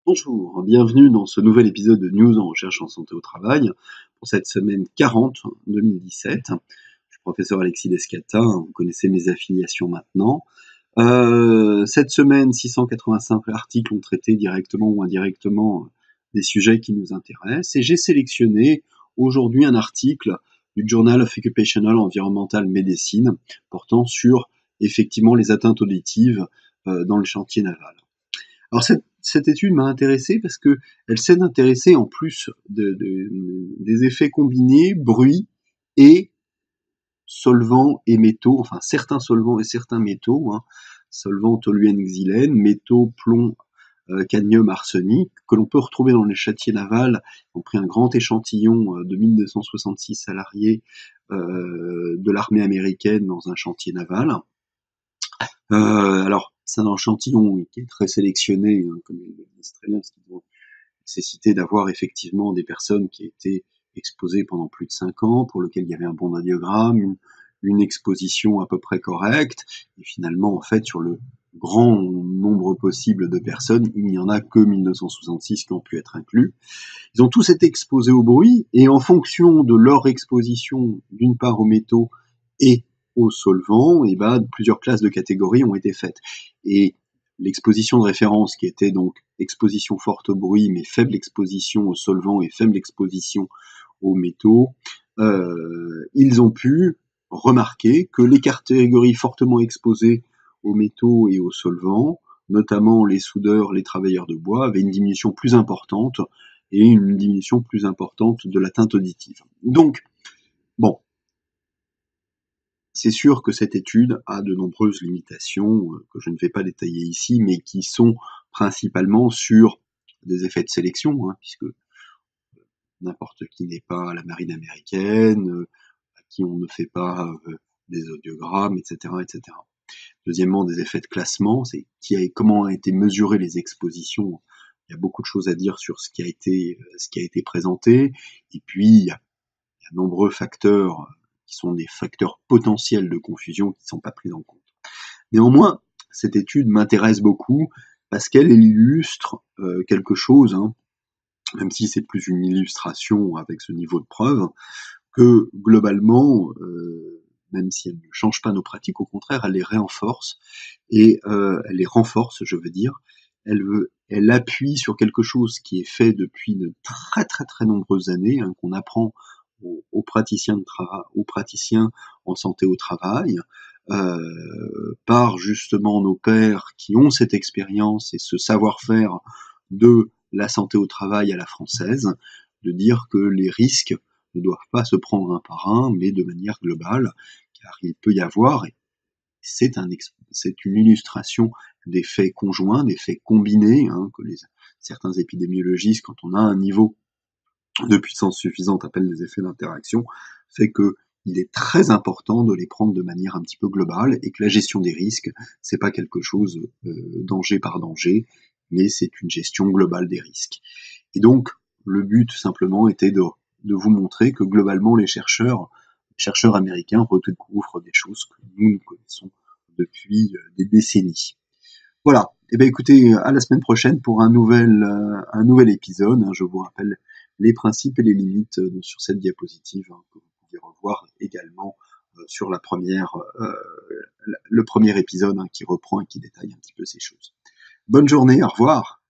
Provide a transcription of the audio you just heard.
Bonjour, bienvenue dans ce nouvel épisode de News en recherche en santé au travail pour cette semaine 40 2017. Je suis professeur Alexis Descata, vous connaissez mes affiliations maintenant. Cette semaine, 685 articles ont traité directement ou indirectement des sujets qui nous intéressent et j'ai sélectionné aujourd'hui un article du Journal of Occupational Environmental Medicine portant sur effectivement les atteintes auditives dans le chantier naval. Alors cette étude m'a intéressé parce que elle s'est intéressée en plus des effets combinés, bruit et solvants et métaux, enfin certains solvants et certains métaux, solvants toluène xylène, métaux plomb, cadmium, arsenic, que l'on peut retrouver dans les chantiers navals. On a pris un grand échantillon de 1266 salariés de l'armée américaine dans un chantier naval. Alors, c'est un échantillon qui est très sélectionné, comme ils le disent très bien, parce qu'ils ont nécessité d'avoir effectivement des personnes qui étaient exposées pendant plus de 5 ans, pour lesquelles il y avait un bon radiogramme, une exposition à peu près correcte, et finalement, en fait, sur le grand nombre possible de personnes, il n'y en a que 1966 qui ont pu être inclus. Ils ont tous été exposés au bruit, et en fonction de leur exposition, d'une part aux métaux et aux solvants, et plusieurs classes de catégories ont été faites. Et l'exposition de référence, qui était donc exposition forte au bruit, mais faible exposition aux solvants et faible exposition aux métaux, ils ont pu remarquer que les catégories fortement exposées aux métaux et aux solvants, notamment les soudeurs, les travailleurs de bois, avaient une diminution plus importante et une diminution plus importante de l'atteinte auditive. Donc, bon, c'est sûr que cette étude a de nombreuses limitations que je ne vais pas détailler ici, mais qui sont principalement sur des effets de sélection, puisque n'importe qui n'est pas à la marine américaine, à qui on ne fait pas des audiogrammes, etc., etc. Deuxièmement, des effets de classement, c'est comment ont été mesurées les expositions. Il y a beaucoup de choses à dire sur ce qui a été présenté, et puis il y a de nombreux facteurs qui sont des facteurs potentiels de confusion qui ne sont pas pris en compte. Néanmoins, cette étude m'intéresse beaucoup parce qu'elle illustre quelque chose, même si c'est plus une illustration avec ce niveau de preuve, que globalement, même si elle ne change pas nos pratiques, au contraire, elle les renforce, et elle les renforce, je veux dire, elle appuie sur quelque chose qui est fait depuis de très très très nombreuses années, qu'on apprend aux praticiens aux praticiens en santé au travail, par justement nos pairs qui ont cette expérience et ce savoir-faire de la santé au travail à la française, de dire que les risques ne doivent pas se prendre un par un, mais de manière globale, car il peut y avoir, et c'est une illustration des faits conjoints, des faits combinés, que certains épidémiologistes, quand on a un niveau de puissance suffisante, appellent des effets d'interaction, fait que il est très important de les prendre de manière un petit peu globale, et que la gestion des risques, c'est pas quelque chose danger par danger, mais c'est une gestion globale des risques. Et donc, le but simplement était de vous montrer que globalement les chercheurs américains redécouvrent des choses que nous connaissons depuis des décennies. Voilà. Eh bien, écoutez, à la semaine prochaine pour un nouvel épisode. Je vous rappelle les principes et les limites sur cette diapositive, que vous pouvez revoir également sur le premier épisode, qui reprend et qui détaille un petit peu ces choses. Bonne journée, au revoir.